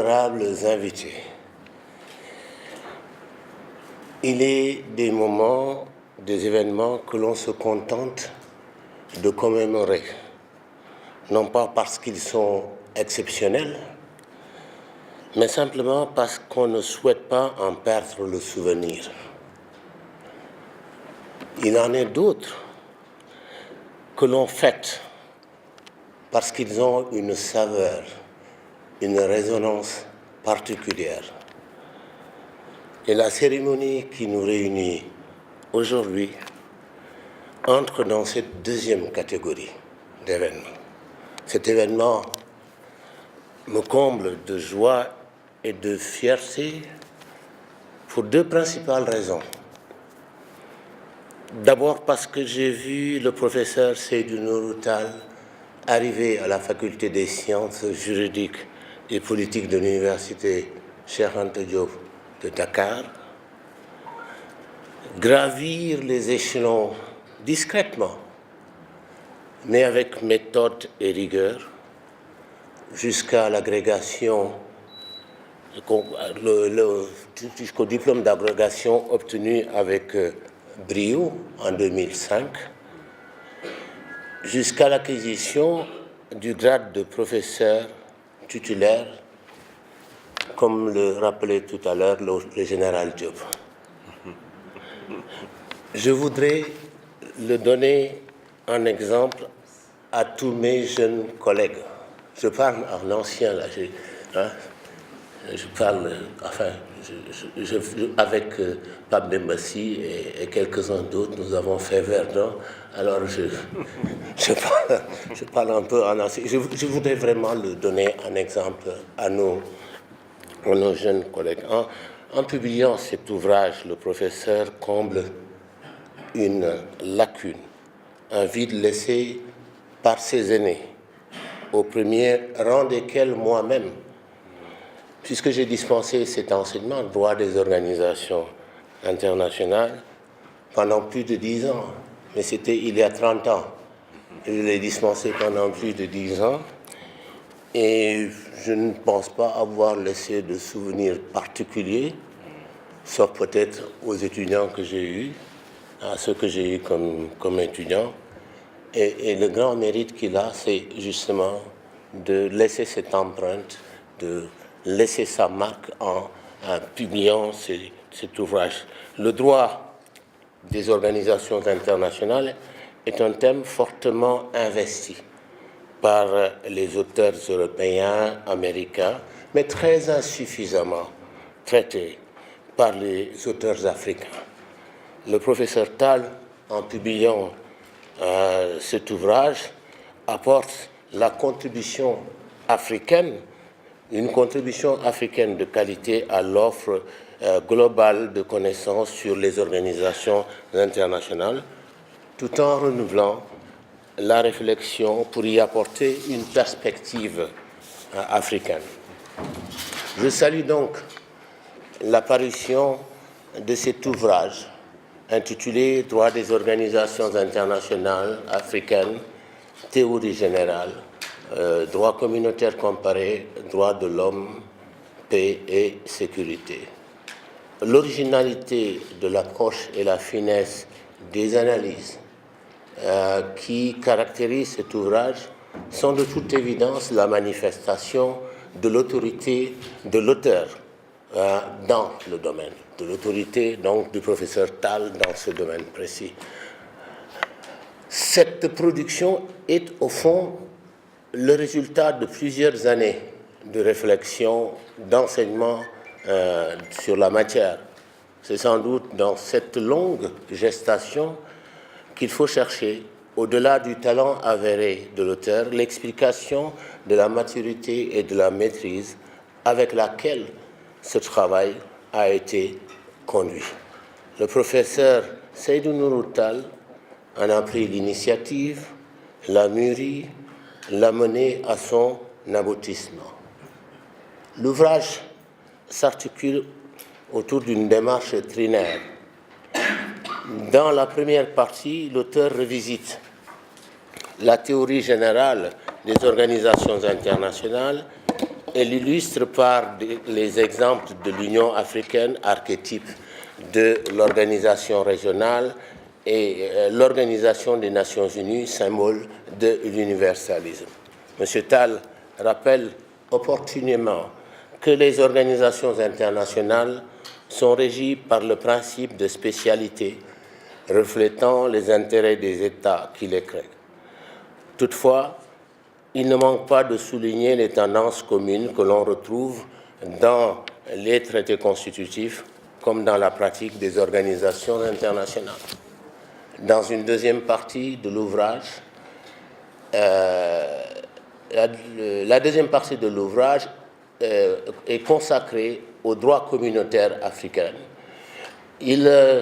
honorables invités, il est des moments, des événements que l'on se contente de commémorer, non pas parce qu'ils sont exceptionnels, mais simplement parce qu'on ne souhaite pas en perdre le souvenir. Il en est d'autres que l'on fête parce qu'ils ont une saveur, une résonance particulière. Et la cérémonie qui nous réunit aujourd'hui entre dans cette deuxième catégorie d'événements. Cet événement me comble de joie et de fierté pour deux principales raisons. D'abord parce que j'ai vu le professeur Seydou Nourou Tall arriver à la faculté des sciences juridiques et politiques de l'université Cheikh Anta Diop de Dakar, gravir les échelons discrètement, mais avec méthode et rigueur, jusqu'à l'agrégation, jusqu'au diplôme d'agrégation obtenu avec brio en 2005, jusqu'à l'acquisition du grade de professeur titulaire, comme le rappelait tout à l'heure le général Diop. Je voudrais le donner en exemple à tous mes jeunes collègues. Je parle en ancien, là, je parle, enfin, avec Pape Dembassi et quelques-uns d'autres, nous avons fait Verdun, alors je parle un peu en ancien. Je voudrais vraiment le donner en exemple à nos jeunes collègues. En publiant cet ouvrage, le professeur comble une lacune, un vide laissé par ses aînés, au premier rang desquels moi-même, puisque j'ai dispensé cet enseignement, droit des organisations internationales, pendant plus de 10 ans. Mais c'était il y a 30 ans. Je l'ai dispensé pendant plus de 10 ans. Et je ne pense pas avoir laissé de souvenirs particuliers, sauf peut-être aux étudiants que j'ai eus, à ceux que j'ai eus comme étudiants. Et le grand mérite qu'il a, c'est justement de laisser cette empreinte, de laisser sa marque en publiant cet ouvrage. Le droit des organisations internationales est un thème fortement investi par les auteurs européens, américains, mais très insuffisamment traité par les auteurs africains. Le professeur Tall, en publiant cet ouvrage, apporte la contribution africaine, une contribution africaine de qualité à l'offre globale de connaissances sur les organisations internationales, tout en renouvelant la réflexion pour y apporter une perspective africaine. Je salue donc l'apparition de cet ouvrage intitulé « Droit des organisations internationales africaines, théorie générale, droit communautaire comparé, droits de l'homme, paix et sécurité ». L'originalité de l'approche et la finesse des analyses qui caractérisent cet ouvrage sont de toute évidence la manifestation de l'autorité de l'auteur dans le domaine, de l'autorité donc du professeur Tall dans ce domaine précis. Cette production est au fond le résultat de plusieurs années de réflexion, d'enseignement sur la matière. C'est sans doute dans cette longue gestation qu'il faut chercher, au-delà du talent avéré de l'auteur, l'explication de la maturité et de la maîtrise avec laquelle ce travail a été conduit. Le professeur Seydou Nourou Tall en a pris l'initiative, l'a mûri, l'a mené à son aboutissement. L'ouvrage s'articule autour d'une démarche trinaire. Dans la première partie, l'auteur revisite la théorie générale des organisations internationales Elle illustre par les exemples de l'Union africaine, archétype de l'organisation régionale, et l'Organisation des Nations Unies, symbole de l'universalisme. M. Tal rappelle opportunément que les organisations internationales sont régies par le principe de spécialité, reflétant les intérêts des États qui les créent. Toutefois, il ne manque pas de souligner les tendances communes que l'on retrouve dans les traités constitutifs comme dans la pratique des organisations internationales. Dans une deuxième partie de l'ouvrage, la deuxième partie de l'ouvrage est consacrée aux droits communautaires africains.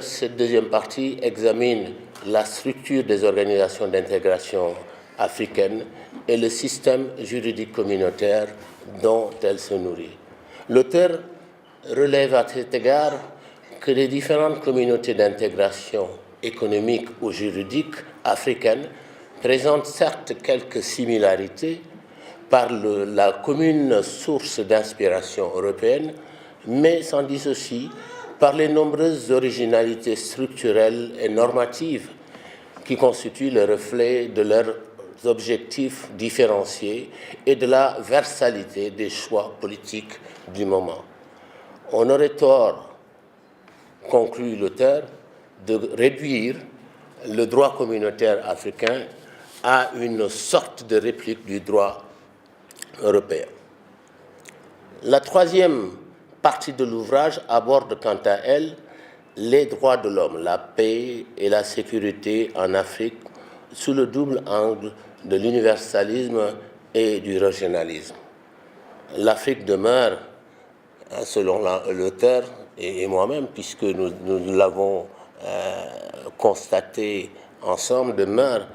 Cette deuxième partie examine la structure des organisations d'intégration africaines et le système juridique communautaire dont elle se nourrit. L'auteur relève à cet égard que les différentes communautés d'intégration économique ou juridique africaines présentent certes quelques similarités par la commune source d'inspiration européenne, mais s'en dissocie par les nombreuses originalités structurelles et normatives qui constituent le reflet de leurs objectifs différenciés et de la versalité des choix politiques du moment. On aurait tort, conclut l'auteur, de réduire le droit communautaire africain à une sorte de réplique du droit européen. La troisième partie de l'ouvrage aborde quant à elle les droits de l'homme, la paix et la sécurité en Afrique sous le double angle de l'universalisme et du régionalisme. L'Afrique demeure, selon l'auteur et moi-même, puisque nous l'avons constaté ensemble, demeure,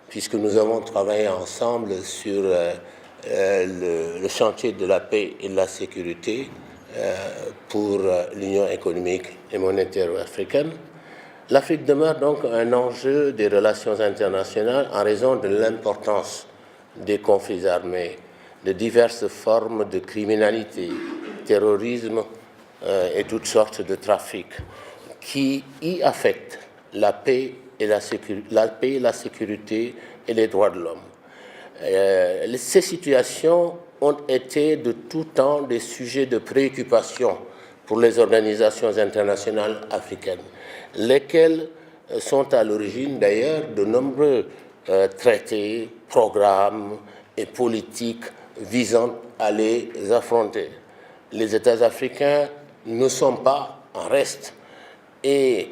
puisque nous avons travaillé ensemble sur le chantier de la paix et de la sécurité pour l'Union économique et monétaire africaine. L'Afrique demeure donc un enjeu des relations internationales en raison de l'importance des conflits armés, de diverses formes de criminalité, terrorisme et toutes sortes de trafics qui y affectent la paix et la sécurité et les droits de l'homme. Ces situations ont été de tout temps des sujets de préoccupation pour les organisations internationales africaines, lesquelles sont à l'origine d'ailleurs de nombreux traités, programmes et politiques visant à les affronter. Les États africains ne sont pas en reste et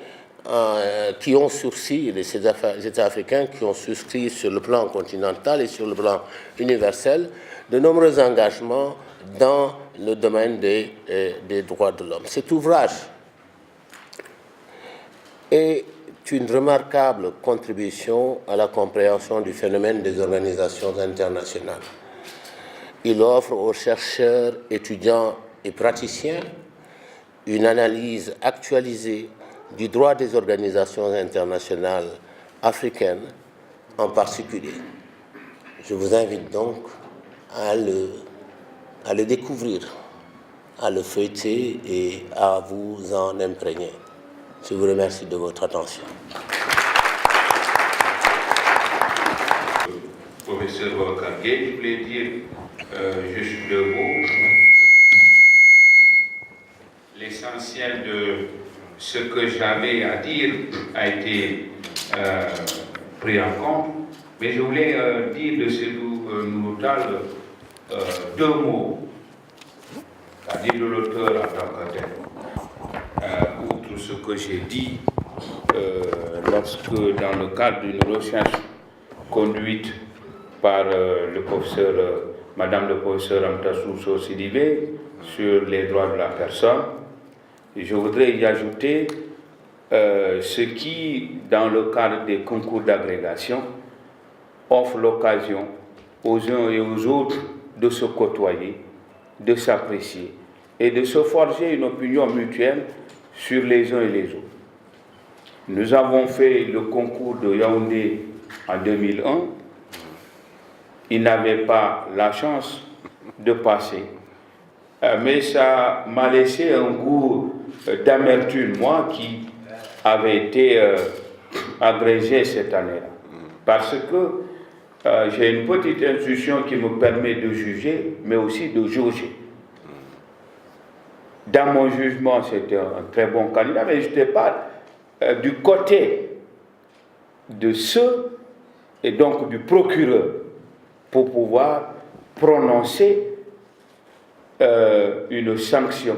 qui ont souscrit, les États africains qui ont souscrit sur le plan continental et sur le plan universel de nombreux engagements dans le domaine des droits de l'homme. Cet ouvrage est une remarquable contribution à la compréhension du phénomène des organisations internationales. Il offre aux chercheurs, étudiants et praticiens une analyse actualisée du droit des organisations internationales africaines en particulier. Je vous invite donc à le découvrir, à le feuilleter et à vous en imprégner. Je vous remercie de votre attention. Professeur Boubacar Gueye, je voulais dire juste deux mots. L'essentiel de ce que j'avais à dire a été pris en compte, mais je voulais dire de Seydou Nourou Tall deux mots, c'est-à-dire de l'auteur en tant que tel. Outre ce que j'ai dit, lorsque dans le cadre d'une recherche conduite par le professeur, Madame le professeur Amtassou Sidibé sur les droits de la personne, je voudrais y ajouter ce qui, dans le cadre des concours d'agrégation, offre l'occasion aux uns et aux autres de se côtoyer, de s'apprécier et de se forger une opinion mutuelle sur les uns et les autres. Nous avons fait le concours de Yaoundé en 2001. Il n'avait pas la chance de passer. mais ça m'a laissé un goût d'amertume, moi qui avais été agrégé cette année-là. Parce que j'ai une petite intuition qui me permet de juger, mais aussi de jauger. Dans mon jugement, c'était un très bon candidat, mais je n'étais pas du côté de ceux, et donc du procureur, pour pouvoir prononcer une sanction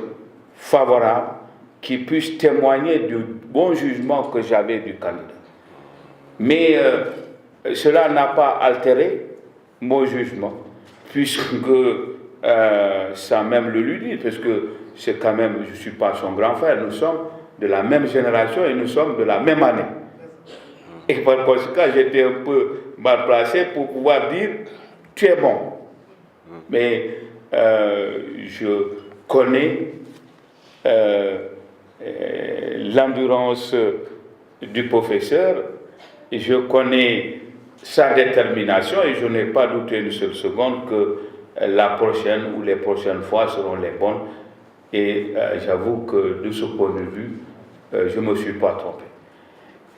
favorable qui puisse témoigner du bon jugement que j'avais du candidat. Mais cela n'a pas altéré mon jugement, puisque ça même le lui dit, parce que c'est quand même, je ne suis pas son grand frère, nous sommes de la même génération et nous sommes de la même année. Et par conséquent, j'étais un peu mal placé pour pouvoir dire « tu es bon ». Mais je connais l'endurance du professeur, et je connais sa détermination et je n'ai pas douté une seule seconde que la prochaine ou les prochaines fois seront les bonnes. Et j'avoue que de ce point de vue, je ne me suis pas trompé.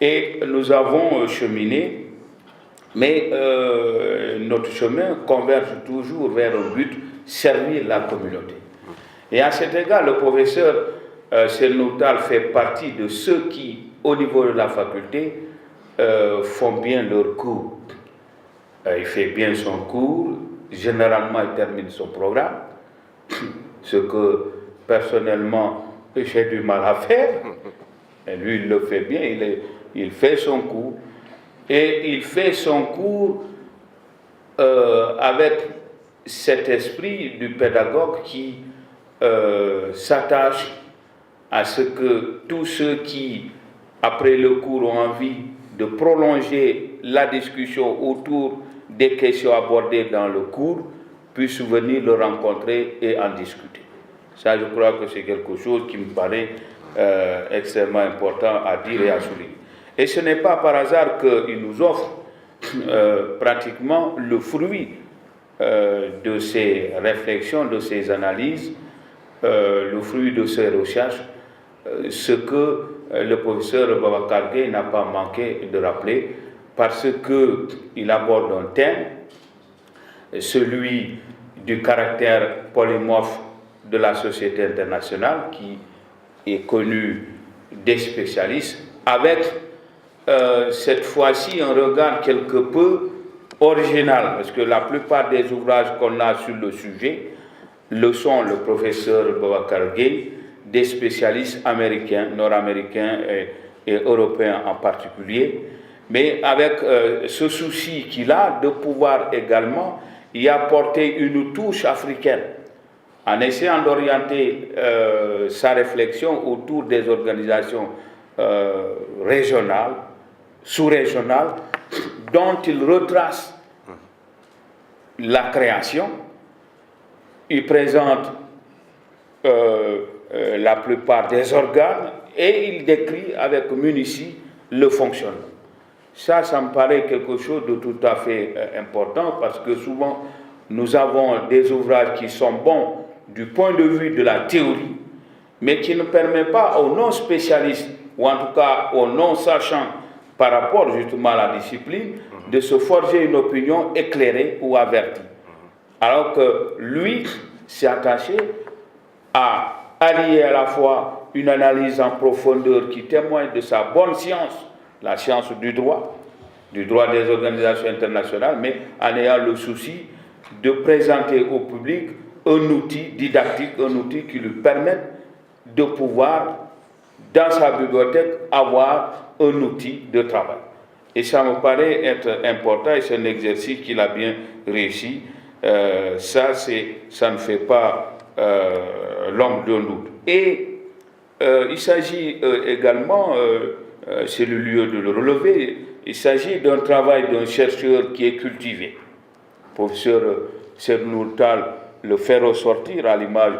Et nous avons cheminé, mais notre chemin converge toujours vers un but, servir la communauté. Et à cet égard, le professeur Selnoutal fait partie de ceux qui, au niveau de la faculté, font bien leur cours. Il fait bien son cours, généralement il termine son programme, ce que personnellement j'ai du mal à faire. Et lui il le fait bien, il fait son cours. Et il fait son cours avec cet esprit du pédagogue qui s'attache à ce que tous ceux qui, après le cours, ont envie de prolonger la discussion autour des questions abordées dans le cours, puissent venir le rencontrer et en discuter. Ça, je crois que c'est quelque chose qui me paraît extrêmement important à dire et à souligner. Et ce n'est pas par hasard qu'il nous offre pratiquement le fruit de ses réflexions, de ses analyses, le fruit de ses recherches, ce que le professeur Babacar Gueye n'a pas manqué de rappeler, parce qu'il aborde un thème, celui du caractère polymorphe de la société internationale, qui est connu des spécialistes, avec cette fois-ci un regard quelque peu original, parce que la plupart des ouvrages qu'on a sur le sujet le sont le professeur Babacar Gueye, des spécialistes américains, nord-américains et européens en particulier, mais avec ce souci qu'il a de pouvoir également y apporter une touche africaine, en essayant d'orienter sa réflexion autour des organisations régionales, sous-régionales, dont il retrace la création. Il présente la plupart des organes et il décrit avec minutie le fonctionnement. Ça me paraît quelque chose de tout à fait important, parce que souvent nous avons des ouvrages qui sont bons du point de vue de la théorie, mais qui ne permettent pas aux non-spécialistes, ou en tout cas aux non-sachants par rapport justement à la discipline, de se forger une opinion éclairée ou avertie. Alors que lui s'est attaché à allier à la fois une analyse en profondeur qui témoigne de sa bonne science, la science du droit des organisations internationales, mais en ayant le souci de présenter au public un outil didactique, un outil qui lui permette de pouvoir, dans sa bibliothèque, avoir un outil de travail. Et ça me paraît être important, et c'est un exercice qu'il a bien réussi. Ça ne fait pas l'ombre d'un doute. Et il s'agit également, c'est le lieu de le relever, il s'agit d'un travail d'un chercheur qui est cultivé. Le professeur Selnoutal le fait ressortir à l'image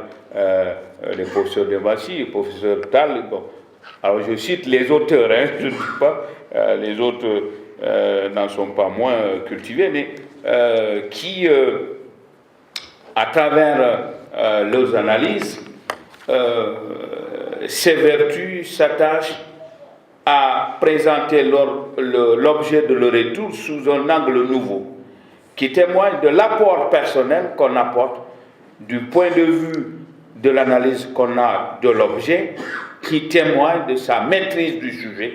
des professeurs Dembassi, le professeur Tal. Bon. Alors je cite les auteurs, je ne dis pas, les autres n'en sont pas moins cultivés, mais qui, à travers leurs analyses, ces vertus s'attachent à présenter l'objet de leur étude sous un angle nouveau, qui témoigne de l'apport personnel qu'on apporte du point de vue de l'analyse qu'on a de l'objet, qui témoigne de sa maîtrise du sujet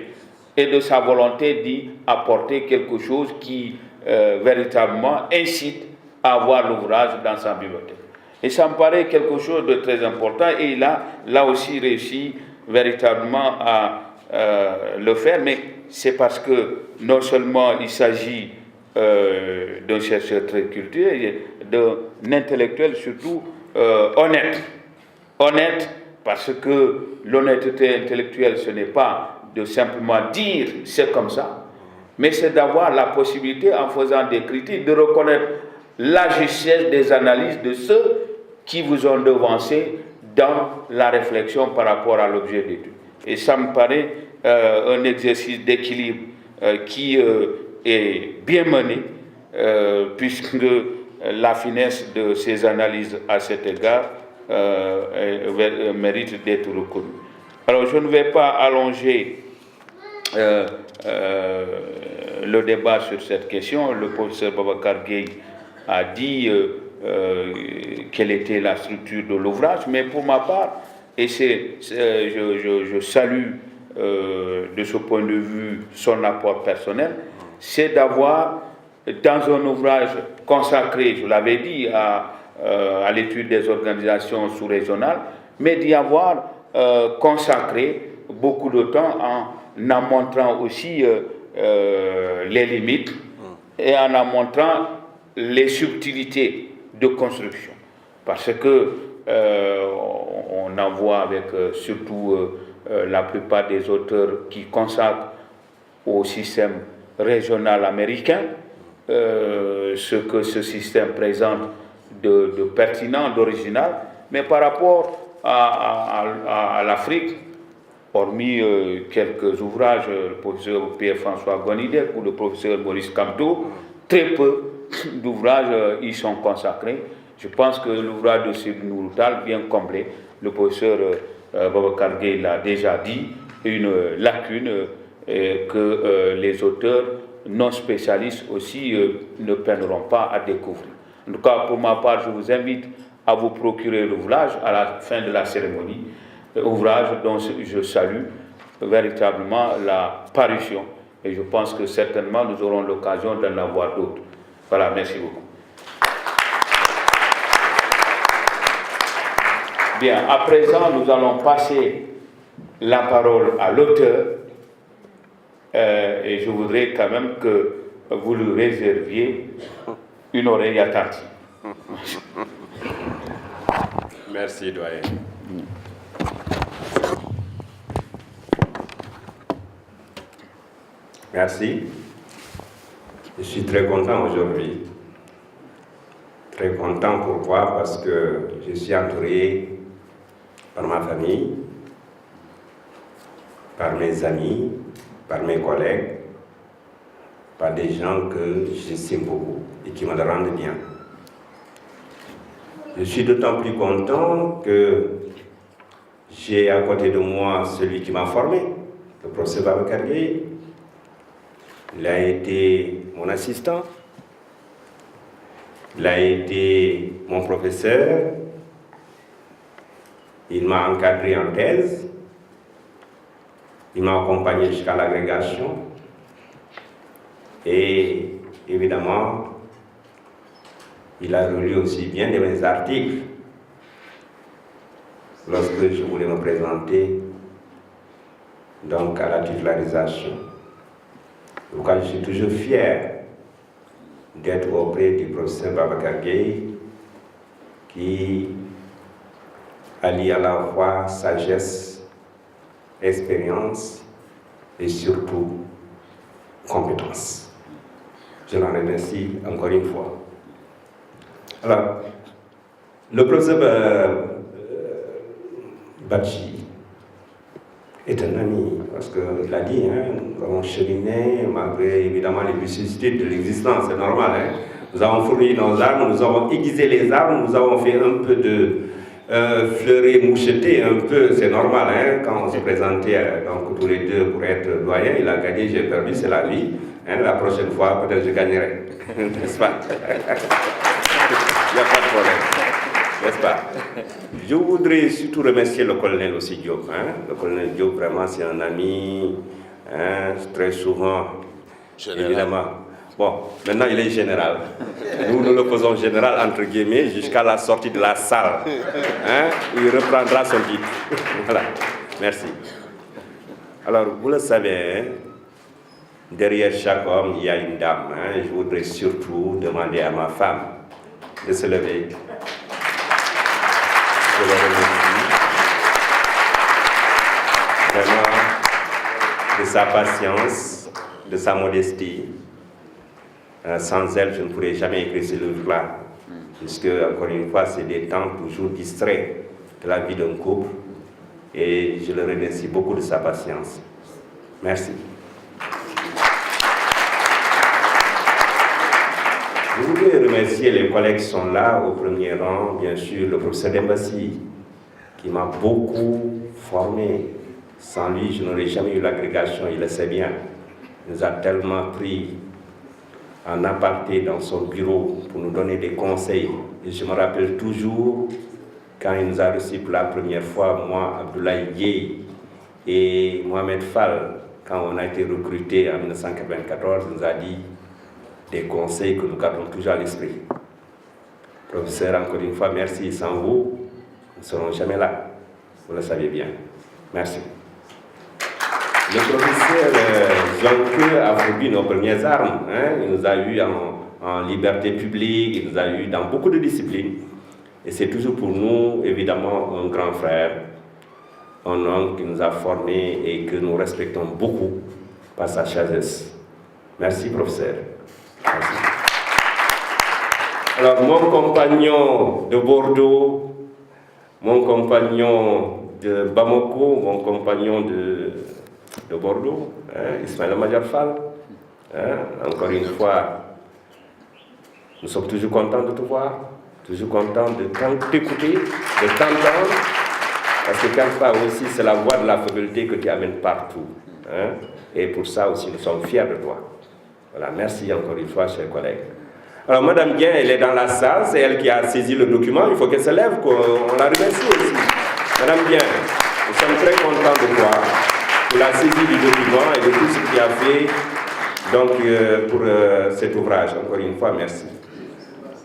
et de sa volonté d'y apporter quelque chose qui véritablement incite à avoir l'ouvrage dans sa bibliothèque. Et ça me paraît quelque chose de très important, et il a là aussi réussi véritablement à le faire, mais c'est parce que non seulement il s'agit d'un chercheur très cultivé, d'un intellectuel surtout honnête. Honnête parce que l'honnêteté intellectuelle, ce n'est pas de simplement dire c'est comme ça, mais c'est d'avoir la possibilité, en faisant des critiques, de reconnaître la justesse des analyses de ceux qui vous ont devancé dans la réflexion par rapport à l'objet d'étude. Et ça me paraît un exercice d'équilibre qui est bien mené, puisque la finesse de ces analyses à cet égard mérite d'être reconnue. Alors je ne vais pas allonger le débat sur cette question. Le professeur Babacar Gueye a dit quelle était la structure de l'ouvrage, mais pour ma part, et je salue de ce point de vue son apport personnel, c'est d'avoir dans un ouvrage consacré, je l'avais dit, à l'étude des organisations sous-régionales, mais d'y avoir consacré beaucoup de temps en montrant aussi les limites et en montrant les subtilités de construction. Parce que on en voit avec surtout la plupart des auteurs qui consacrent au système régional américain ce que ce système présente de pertinent, d'original, mais par rapport à l'Afrique, hormis quelques ouvrages, le professeur Pierre-François Gonidec ou le professeur Maurice Kamto, très peu d'ouvrages y sont consacrés. Je pense que l'ouvrage de Sidi Nouroutal vient combler, le professeur Babacar Gueye l'a déjà dit, une lacune que les auteurs non spécialistes aussi ne peineront pas à découvrir. En tout cas, pour ma part, je vous invite à vous procurer l'ouvrage à la fin de la cérémonie, ouvrage dont je salue véritablement la parution. Et je pense que certainement nous aurons l'occasion d'en avoir d'autres. Voilà, merci beaucoup. Bien, à présent, nous allons passer la parole à l'auteur. Et je voudrais quand même que vous lui réserviez une oreille attentive. Merci, doyen. Merci. Je suis très content aujourd'hui. Très content, pourquoi? Parce que je suis entouré par ma famille, par mes amis, par mes collègues, par des gens que j'estime beaucoup et qui me le rendent bien. Je suis d'autant plus content que j'ai à côté de moi celui qui m'a formé, le professeur Babacar Gueye. Il a été mon assistant, il a été mon professeur, il m'a encadré en thèse, il m'a accompagné jusqu'à l'agrégation et évidemment, il a relu aussi bien de mes articles lorsque je voulais me présenter donc à la titularisation. Donc je suis toujours fier d'être auprès du professeur Babacar Gueye qui allie à la fois sagesse, expérience et surtout compétence. Je l'en remercie encore une fois. Alors, le professeur Badji est un ami, parce qu'il l'a dit, nous avons cheminé malgré évidemment les vicissitudes de l'existence, c'est normal. Nous avons fourni nos armes, nous avons aiguisé les armes, nous avons fait un peu fleuré, moucheté un peu, c'est normal, hein, quand on se présentait donc, tous les deux pour être doyen, il a gagné, j'ai perdu, c'est la vie. Hein, la prochaine fois, peut-être je gagnerai, n'est-ce pas? Il n'y a pas de problème, n'est-ce pas? Je voudrais surtout remercier le colonel aussi Diop. Hein. Le colonel Diop, vraiment, c'est un ami, hein, très souvent, Général. Évidemment. Bon, maintenant il est général. Nous le faisons général entre guillemets jusqu'à la sortie de la salle. Hein, où il reprendra son titre. Voilà, merci. Alors, vous le savez, hein, derrière chaque homme, il y a une dame. Hein. Je voudrais surtout demander à ma femme de se lever. Je le remercie vraiment de sa patience, de sa modestie. Sans elle, je ne pourrais jamais écrire ce livre-là, puisque, encore une fois, c'est des temps toujours distraits de la vie d'un couple, et je le remercie beaucoup de sa patience. Merci. Je voudrais remercier les collègues qui sont là, au premier rang, bien sûr, le professeur Dembassi, qui m'a beaucoup formé. Sans lui, je n'aurais jamais eu l'agrégation, il le sait bien. Il nous a tellement pris en aparté dans son bureau pour nous donner des conseils. Et je me rappelle toujours, quand il nous a reçus pour la première fois, moi, Abdoulaye Gueye et Mohamed Fall, quand on a été recrutés en 1994, il nous a dit des conseils que nous gardons toujours à l'esprit. Professeur, encore une fois, merci. Sans vous, nous ne serons jamais là. Vous le savez bien. Merci. Le professeur Jean-Claude a fourni nos premières armes. Hein. Il nous a eu en liberté publique, il nous a eu dans beaucoup de disciplines. Et c'est toujours pour nous, évidemment, un grand frère, un homme qui nous a formés et que nous respectons beaucoup par sa sagesse. Merci, professeur. Merci. Alors, mon compagnon de Bordeaux, mon compagnon de Bamako, mon compagnon de Bordeaux, hein, Ismaël Madiar Fall. Hein, encore une fois, nous sommes toujours contents de te voir, toujours contents de t'écouter, de t'entendre, parce que quelquefois aussi, c'est la voix de la faculté que tu amènes partout. Hein, et pour ça aussi, nous sommes fiers de toi. Voilà, merci encore une fois, chers collègues. Alors, Madame Guin, elle est dans la salle, c'est elle qui a saisi le document, il faut qu'elle se lève, qu'on la remercie aussi. Madame Guin, nous sommes très contents de toi. Pour la saisie du document et de tout ce qu'il a fait donc, pour cet ouvrage. Encore une fois, merci.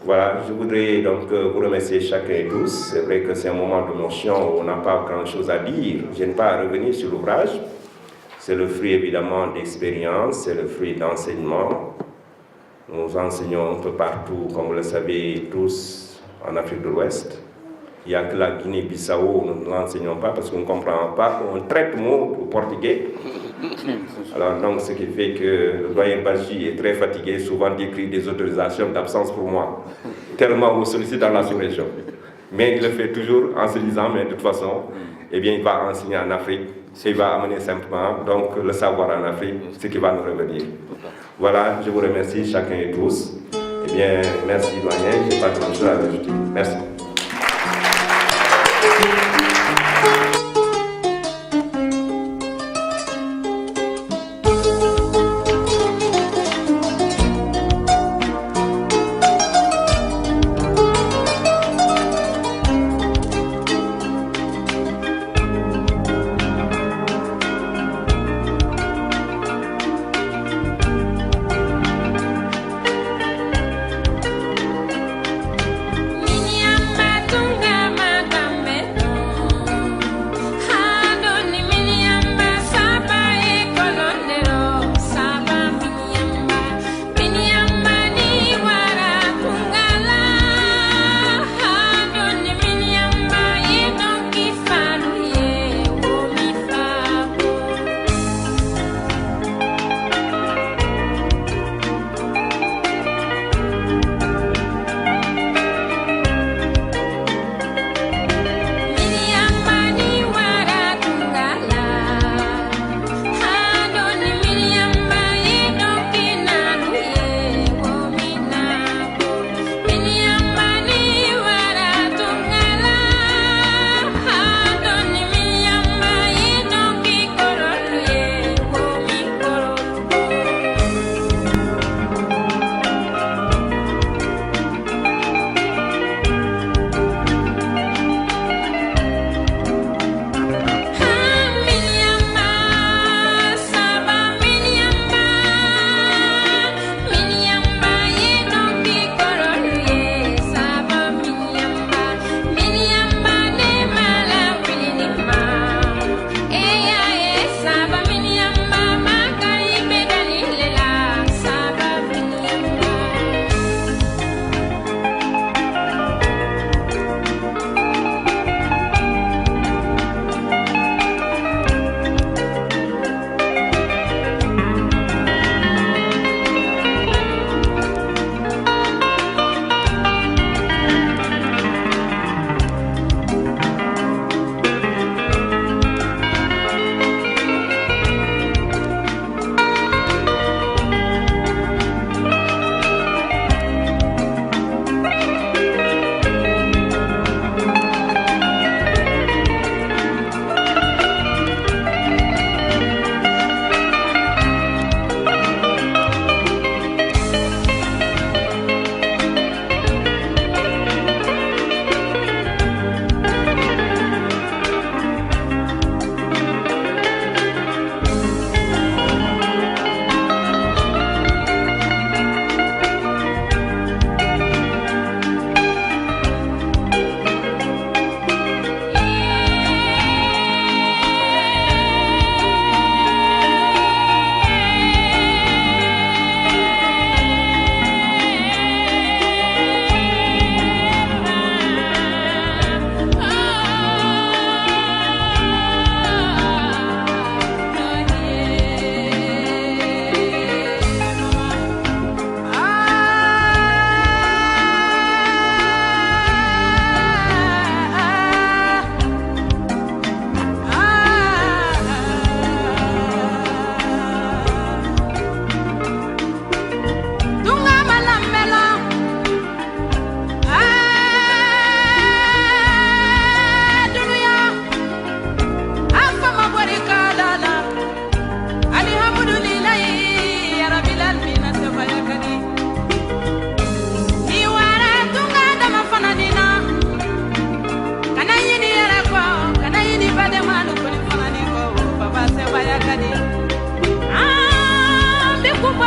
Voilà, je voudrais donc vous remercier chacun et tous. C'est vrai que c'est un moment d'émotion où on n'a pas grand-chose à dire. Je n'ai pas à revenir sur l'ouvrage. C'est le fruit évidemment d'expérience, c'est le fruit d'enseignement. Nous enseignons un peu partout, comme vous le savez tous, en Afrique de l'Ouest. Il n'y a que la Guinée-Bissau, nous ne l'enseignons pas parce qu'on ne comprend pas, on traite mot au portugais. Alors donc, ce qui fait que le doyen Badji est très fatigué, souvent d'écrire des autorisations d'absence pour moi, tellement on me sollicite dans la sous-région. Mais il le fait toujours en se disant, mais de toute façon, eh bien, il va enseigner en Afrique, il va amener simplement donc, le savoir en Afrique, ce qui va nous revenir. Voilà, je vous remercie chacun et tous. Eh bien, merci doyen, je n'ai pas grand-chose à ajouter. Merci. Minha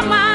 mama